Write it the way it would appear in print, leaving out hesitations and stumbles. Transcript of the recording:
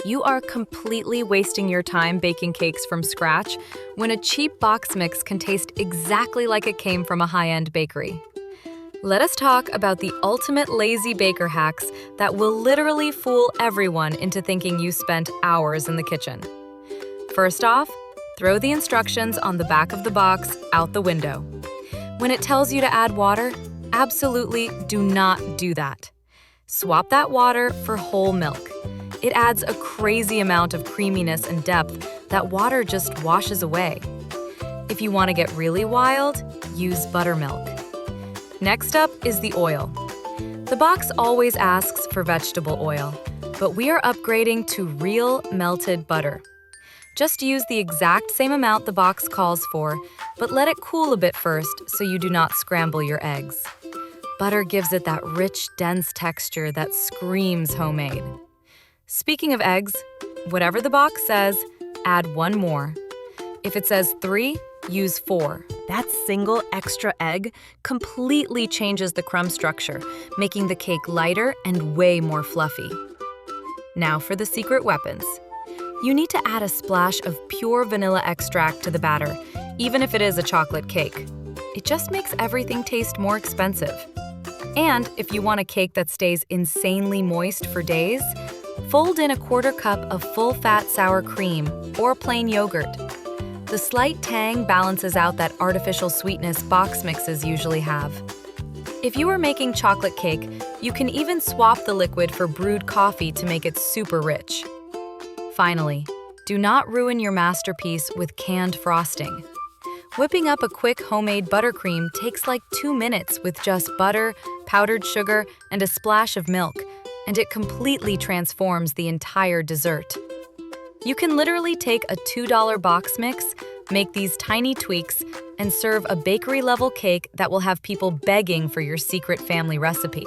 You are completely wasting your time baking cakes from scratch when a cheap box mix can taste exactly like it came from a high-end bakery. Let us talk about the ultimate lazy baker hacks that will literally fool everyone into thinking you spent hours in the kitchen. First off, throw the instructions on the back of the box out the window. When it tells you to add water, absolutely do not do that. Swap that water for whole milk. It adds a crazy amount of creaminess and depth that water just washes away. If you want to get really wild, use buttermilk. Next up is the oil. The box always asks for vegetable oil, but we are upgrading to real melted butter. Just use the exact same amount the box calls for, but let it cool a bit first so you do not scramble your eggs. Butter gives it that rich, dense texture that screams homemade. Speaking of eggs, whatever the box says, add one more. If it says 3, use 4. That single extra egg completely changes the crumb structure, making the cake lighter and way more fluffy. Now for the secret weapons. You need to add a splash of pure vanilla extract to the batter, even if it is a chocolate cake. It just makes everything taste more expensive. And if you want a cake that stays insanely moist for days, fold in a 1/4 cup of full-fat sour cream or plain yogurt. The slight tang balances out that artificial sweetness box mixes usually have. If you are making chocolate cake, you can even swap the liquid for brewed coffee to make it super rich. Finally, do not ruin your masterpiece with canned frosting. Whipping up a quick homemade buttercream takes like 2 minutes with just butter, powdered sugar, and a splash of milk, and it completely transforms the entire dessert. You can literally take a $2 box mix, make these tiny tweaks, and serve a bakery-level cake that will have people begging for your secret family recipe.